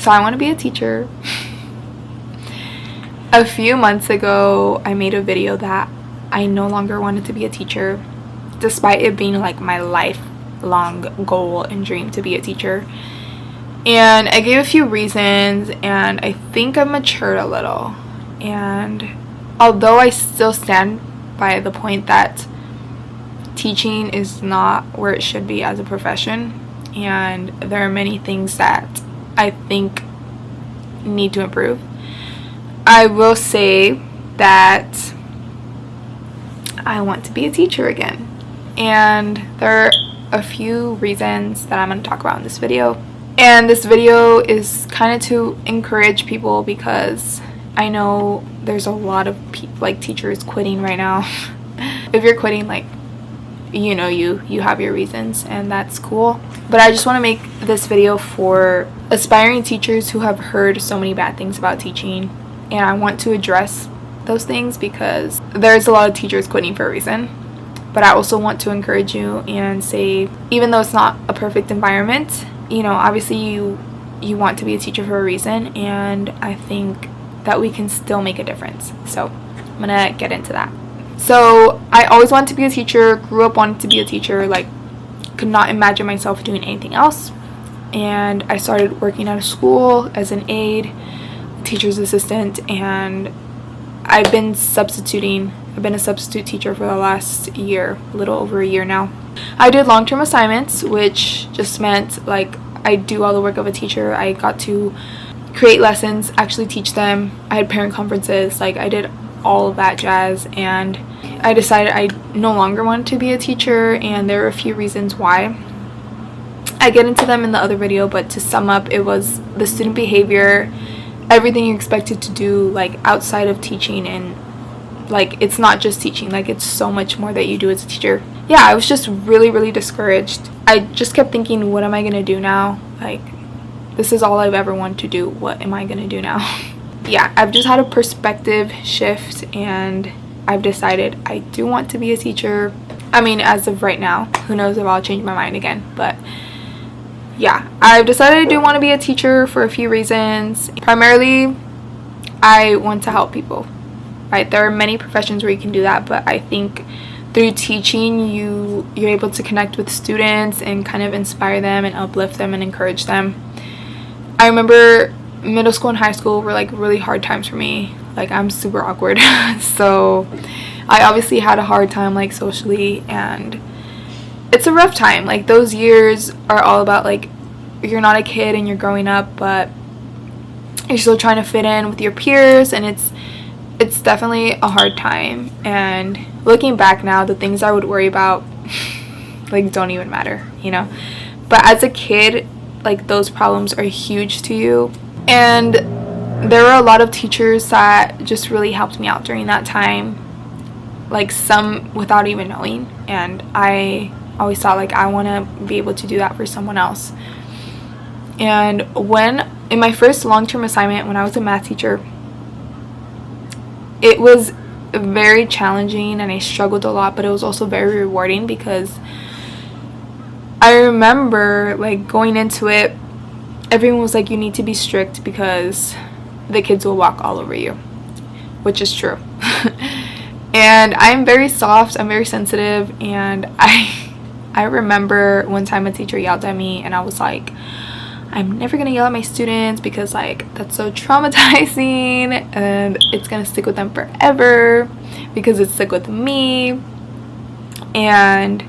So I want to be a teacher. A few months ago, I made a video that I no longer wanted to be a teacher, despite it being like my lifelong goal and dream to be a teacher. And I gave a few reasons, and I think I've matured a little. And although I still stand by the point that teaching is not where it should be as a profession, and there are many things that I think need to improve, I will say that I want to be a teacher again. And there are a few reasons that I'm going to talk about in this video. And this video is kind of to encourage people, because I know there's a lot of teachers quitting right now. If you're quitting, you have your reasons, and that's cool. But I just want to make this video for aspiring teachers who have heard so many bad things about teaching, and I want to address those things because there's a lot of teachers quitting for a reason. But I also want to encourage you and say, even though it's not a perfect environment, obviously you want to be a teacher for a reason, and I think that we can still make a difference. So I'm gonna get into that. So I always wanted to be a teacher, grew up wanting to be a teacher, could not imagine myself doing anything else. And I started working at a school as an aide, teacher's assistant, and I've been a substitute teacher for the last year, a little over a year now. I did long-term assignments, which just meant I do all the work of a teacher. I got to create lessons, actually teach them. I had parent conferences, I did all of that jazz, and I decided I no longer wanted to be a teacher, and there are a few reasons why. I get into them in the other video, but to sum up, it was the student behavior, everything you're expected to do outside of teaching, and it's not just teaching, it's so much more that you do as a teacher. Yeah, I was just really, really discouraged. I just kept thinking, what am I gonna do now? This is all I've ever wanted to do. What am I gonna do now? Yeah, I've just had a perspective shift, and I've decided I do want to be a teacher. I mean, as of right now, who knows if I'll change my mind again, but yeah, I've decided I do want to be a teacher for a few reasons. Primarily, I want to help people, right? There are many professions where you can do that, but I think through teaching, you're able to connect with students and kind of inspire them and uplift them and encourage them. I remember middle school and high school were really hard times for me. I'm super awkward. So I obviously had a hard time socially, and it's a rough time. Those years are all about you're not a kid and you're growing up, but you're still trying to fit in with your peers, and it's definitely a hard time. And looking back now, the things I would worry about don't even matter, But as a kid, those problems are huge to you. And there were a lot of teachers that just really helped me out during that time, some without even knowing, and I always thought I want to be able to do that for someone else. And in my first long-term assignment, when I was a math teacher, it was very challenging and I struggled a lot, but it was also very rewarding, because I remember going into it, everyone was you need to be strict because the kids will walk all over you, which is true. And I'm very soft, I'm very sensitive, and I remember one time a teacher yelled at me, and I was I'm never gonna yell at my students because that's so traumatizing, and it's gonna stick with them forever because it stuck with me. And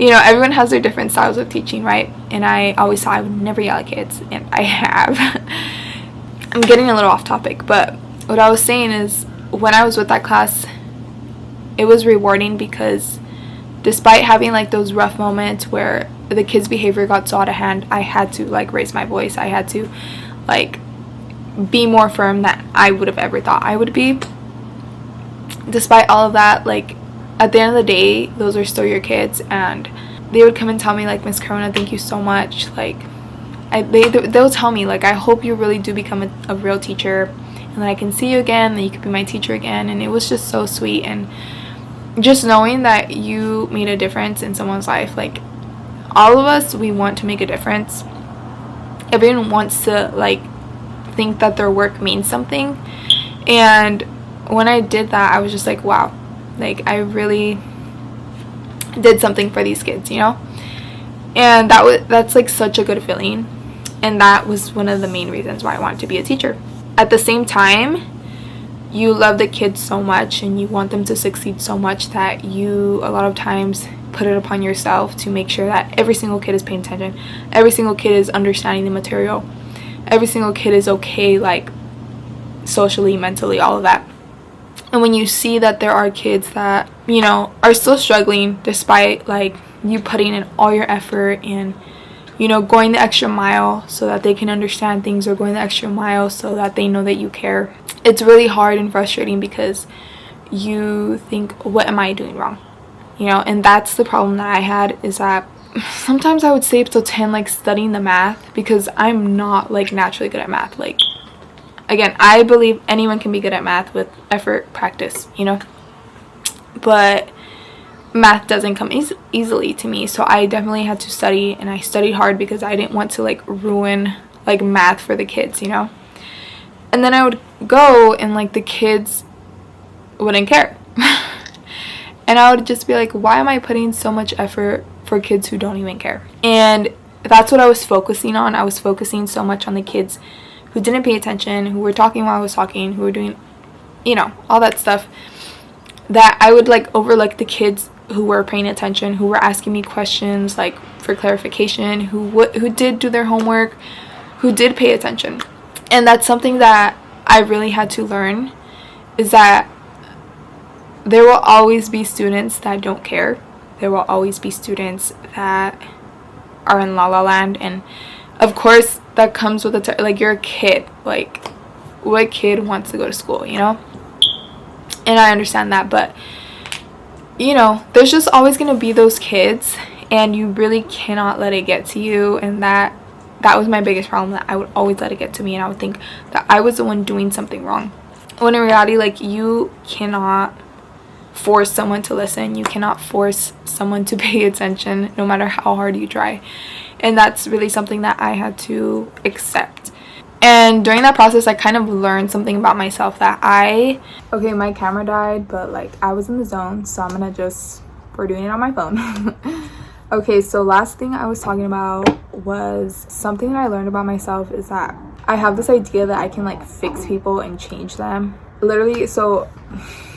everyone has their different styles of teaching, right? And I always thought I would never yell at kids, and I have. I'm getting a little off topic, but what I was saying is, when I was with that class, it was rewarding because despite having those rough moments where the kids' behavior got so out of hand, I had to raise my voice. I had to be more firm than I would have ever thought I would be. Despite all of that, at the end of the day, those are still your kids, and they would come and tell me Miss Corona, thank you so much. They'll tell me I hope you really do become a real teacher, and that I can see you again, that you could be my teacher again. And it was just so sweet, and just knowing that you made a difference in someone's life. All of us, we want to make a difference. Everyone wants to think that their work means something. And when I did that, I was just like, wow, like I really did something for these kids, you know? And that's like such a good feeling. And that was one of the main reasons why I wanted to be a teacher. At the same time, you love the kids so much and you want them to succeed so much that you a lot of times put it upon yourself to make sure that every single kid is paying attention, every single kid is understanding the material, every single kid is okay, like socially, mentally, all of that. And when you see that there are kids that, you know, are still struggling despite like you putting in all your effort and, you know, going the extra mile so that they can understand things, or going the extra mile so that they know that you care, it's really hard and frustrating because you think, what am I doing wrong? You know, and that's the problem that I had, is that sometimes I would stay up till 10 like studying the math, because I'm not like naturally good at math. Like, again, I believe anyone can be good at math with effort, practice, you know, but math doesn't come easily to me. So I definitely had to study, and I studied hard because I didn't want to like ruin like math for the kids, you know. And then I would go and like the kids wouldn't care. And I would just be like, why am I putting so much effort for kids who don't even care? And that's what I was focusing on. I was focusing so much on the kids who didn't pay attention, who were talking while I was talking, who were doing, you know, all that stuff, that I would like overlook the kids who were paying attention, who were asking me questions like for clarification, who did do their homework, who did pay attention. And that's something that I really had to learn, is that there will always be students that don't care. There will always be students that are in la la land. And of course that comes with like, you're a kid. Like, what kid wants to go to school, you know? And I understand that, but you know, there's just always going to be those kids, and you really cannot let it get to you. And that was my biggest problem, that I would always let it get to me, and I would think that I was the one doing something wrong, when in reality, like, you cannot force someone to listen. You cannot force someone to pay attention, no matter how hard you try. And that's really something that I had to accept. And during that process, I kind of learned something about myself, that okay, my camera died, but like I was in the zone, so we're doing it on my phone. Okay, so last thing I was talking about was something that I learned about myself, is that I have this idea that I can like fix people and change them. Literally, so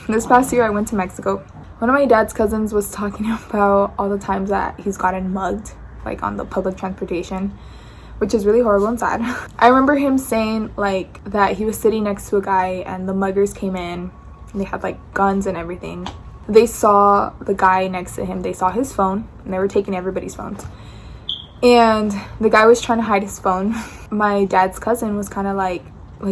this past year I went to Mexico. One of my dad's cousins was talking about all the times that he's gotten mugged, like on the public transportation, which is really horrible and sad. I remember him saying like that he was sitting next to a guy and the muggers came in and they had like guns and everything. They saw the guy next to him, they saw his phone, and they were taking everybody's phones. And the guy was trying to hide his phone. My dad's cousin was kind of like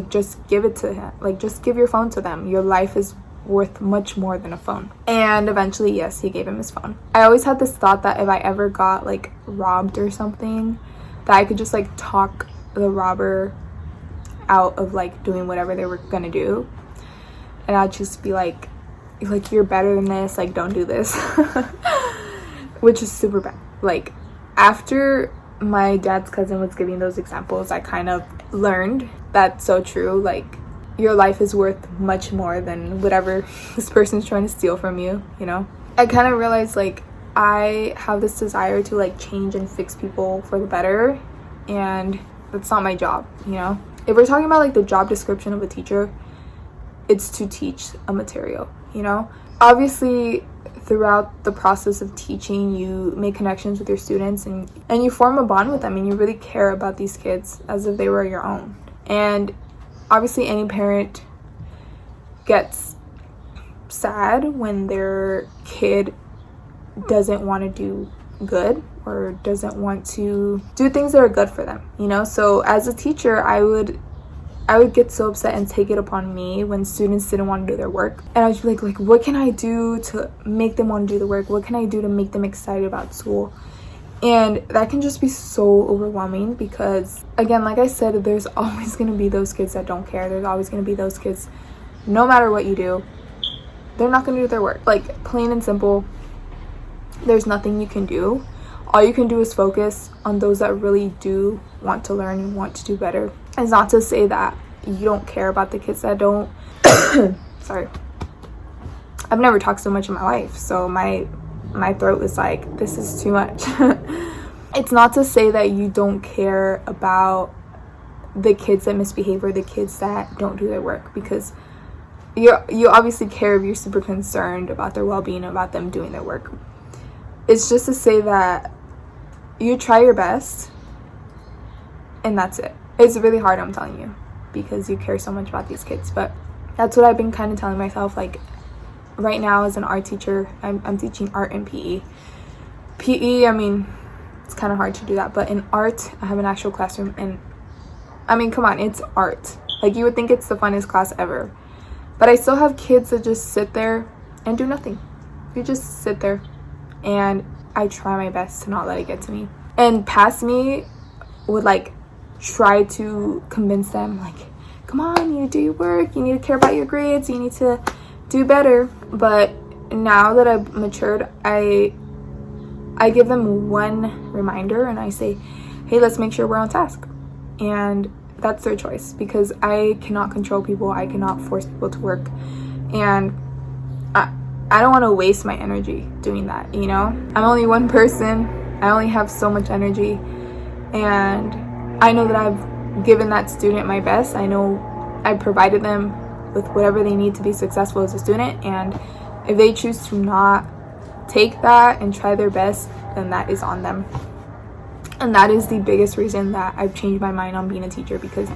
just give it to him, like just give your phone to them. Your life is worth much more than a phone. And eventually, yes, he gave him his phone. I always had this thought that if I ever got like robbed or something, that I could just like talk the robber out of like doing whatever they were gonna do, and I'd just be like you're better than this, like don't do this. Which is super bad. Like, after my dad's cousin was giving those examples, I kind of learned that's so true. Like, your life is worth much more than whatever this person's trying to steal from you, you know? I kind of realized like I have this desire to like change and fix people for the better, and that's not my job, you know? If we're talking about like the job description of a teacher, it's to teach a material, you know? Obviously, throughout the process of teaching, you make connections with your students, and you form a bond with them, and you really care about these kids as if they were your own. And obviously any parent gets sad when their kid doesn't want to do good or doesn't want to do things that are good for them, you know? So as a teacher, I would get so upset and take it upon me when students didn't want to do their work. And I was like, what can I do to make them want to do the work? What can I do to make them excited about school? And that can just be so overwhelming, because again, like I said, there's always going to be those kids that don't care. There's always going to be those kids, no matter what you do, they're not going to do their work. Like, plain and simple, there's nothing you can do. All you can do is focus on those that really do want to learn and want to do better. It's not to say that you don't care about the kids that don't. Sorry. I've never talked so much in my life, so my throat is like, this is too much. It's not to say that you don't care about the kids that misbehave or the kids that don't do their work, because you obviously care if you're super concerned about their well-being, about them doing their work. It's just to say that you try your best, and that's it. It's really hard, I'm telling you, because you care so much about these kids. But that's what I've been kind of telling myself. Like, right now as an art teacher, I'm teaching art and PE. I mean, it's kind of hard to do that, but in art I have an actual classroom, and I mean, come on, it's art. Like, you would think it's the funnest class ever, but I still have kids that just sit there and do nothing. You just sit there, and I try my best to not let it get to me. And past me would like try to convince them, like, come on, you need to do your work, you need to care about your grades, you need to do better. But now that I've matured, I give them one reminder, and I say, hey, let's make sure we're on task. And that's their choice, because I cannot control people, I cannot force people to work, and I don't want to waste my energy doing that, you know? I'm only one person, I only have so much energy, and I know that I've given that student my best. I know I've provided them with whatever they need to be successful as a student, and if they choose to not take that and try their best, then that is on them. And that is the biggest reason that I've changed my mind on being a teacher, because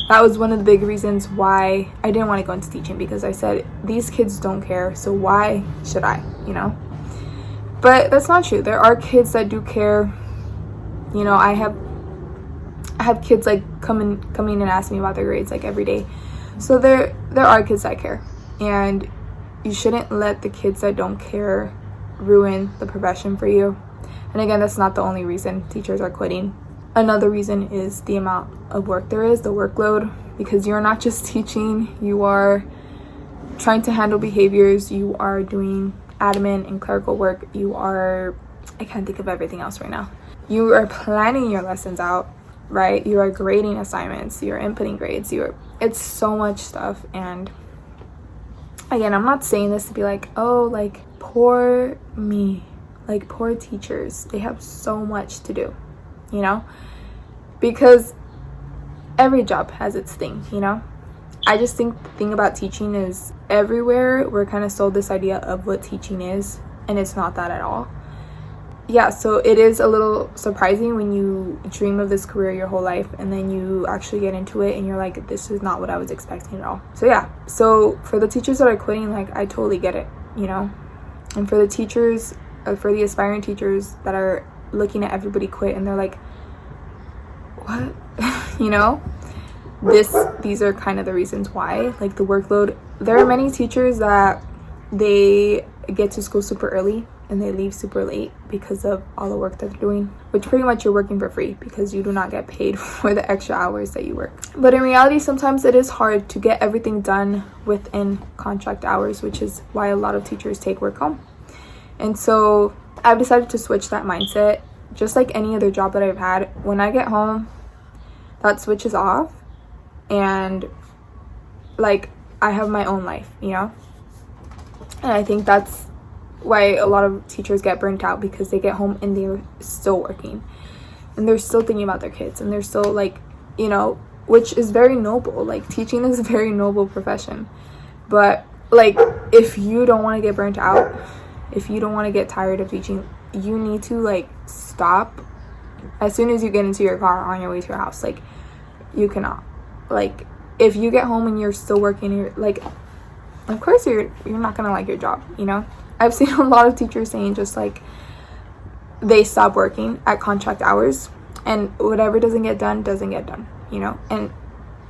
that was one of the big reasons why I didn't want to go into teaching, because I said, these kids don't care, so why should I, you know? But that's not true. There are kids that do care. You know, I have kids like coming and ask me about their grades like every day. So there are kids that care, and you shouldn't let the kids that don't care ruin the profession for you. And again, that's not the only reason teachers are quitting. Another reason is the amount of work there is, the workload, because you're not just teaching, you are trying to handle behaviors, you are doing admin and clerical work, you are, I can't think of everything else right now. You are planning your lessons out, right? You are grading assignments, you're inputting grades, it's so much stuff. And again, I'm not saying this to be like, oh, like, poor me, like, poor teachers, they have so much to do, you know, because every job has its thing, you know. I just think the thing about teaching is everywhere we're kind of sold this idea of what teaching is, and it's not that at all. Yeah, so it is a little surprising when you dream of this career your whole life and then you actually get into it and you're like, this is not what I was expecting at all. So yeah, so for the teachers that are quitting, like, I totally get it, you know. And for the teachers, for the aspiring teachers that are looking at everybody quit and they're like, what? You know, these are kind of the reasons why. Like, the workload, there are many teachers that they get to school super early and they leave super late because of all the work that they're doing, which pretty much you're working for free because you do not get paid for the extra hours that you work. But in reality, sometimes it is hard to get everything done within contract hours, which is why a lot of teachers take work home. And so I've decided to switch that mindset. Just like any other job that I've had, when I get home, that switch is off, and like, I have my own life, you know. And I think that's why a lot of teachers get burnt out, because they get home and they're still working and they're still thinking about their kids and they're still, like, you know, which is very noble. Like, teaching is a very noble profession, but like, if you don't want to get burnt out, if you don't want to get tired of teaching, you need to, like, stop as soon as you get into your car on your way to your house. Like, you cannot, like, if you get home and you're still working, you're like, of course you're not gonna like your job, you know. I've seen a lot of teachers saying just like they stop working at contract hours, and whatever doesn't get done, you know. And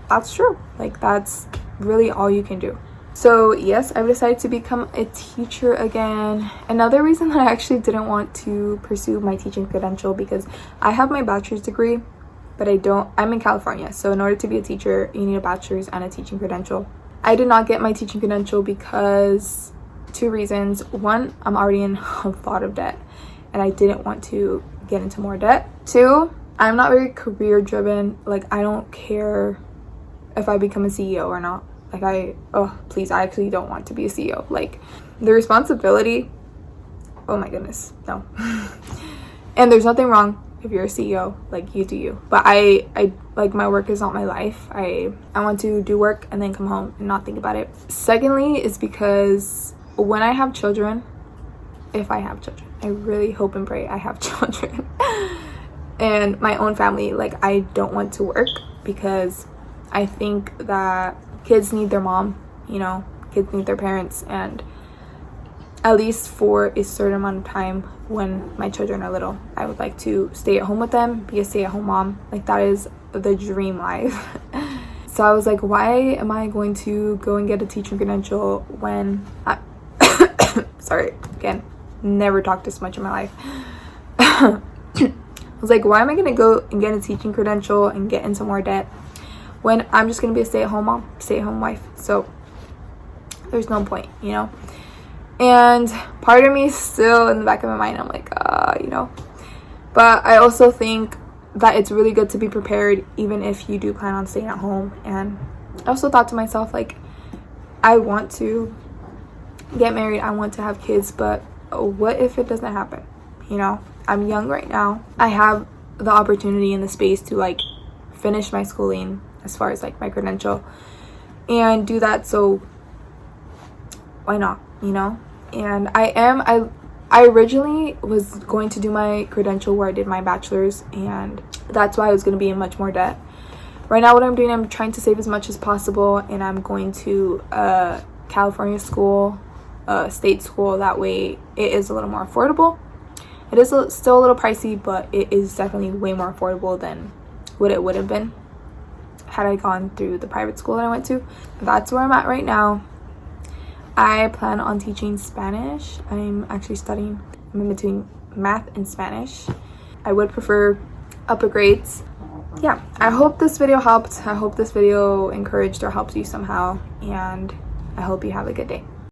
that's true. Like, that's really all you can do. So yes, I've decided to become a teacher again. Another reason that I actually didn't want to pursue my teaching credential, because I have my bachelor's degree, but I'm in California, so in order to be a teacher you need a bachelor's and a teaching credential. I did not get my teaching credential because two reasons. One, I'm already in a lot of debt and I didn't want to get into more debt. Two, I'm not very career driven. Like, I don't care if I become a CEO or not. Like, please, I actually don't want to be a CEO. Like, the responsibility, oh my goodness, no. And there's nothing wrong if you're a CEO, like, you do you. But I like, my work is not my life. I want to do work and then come home and not think about it. Secondly is because when I have children, if I have children, I really hope and pray I have children and my own family, like, I don't want to work, because I think that kids need their mom, you know, kids need their parents, and at least for a certain amount of time when my children are little, I would like to stay at home with them, be a stay-at-home mom. Like, that is the dream life. So I was like, why am I going to go and get a teaching credential when I sorry, again, never talked this much in my life. I was like, why am I going to go and get a teaching credential and get into more debt when I'm just going to be a stay-at-home mom, stay-at-home wife? So there's no point, you know? And part of me is still in the back of my mind, I'm like, you know. But I also think that it's really good to be prepared, even if you do plan on staying at home. And I also thought to myself, like, I want to get married, I want to have kids, but what if it doesn't happen? You know, I'm young right now. I have the opportunity and the space to, like, finish my schooling as far as, like, my credential and do that. So why not, you know? And I originally was going to do my credential where I did my bachelor's, and that's why I was going to be in much more debt. Right now, what I'm doing, I'm trying to save as much as possible, and I'm going to California school, state school. That way it is a little more affordable. It is still a little pricey, but it is definitely way more affordable than what it would have been had I gone through the private school that I went to. That's where I'm at right now. I plan on teaching Spanish. I'm actually studying. I'm in between math and Spanish. I would prefer upper grades. Yeah, I hope this video helped. I hope this video encouraged or helped you somehow, and I hope you have a good day.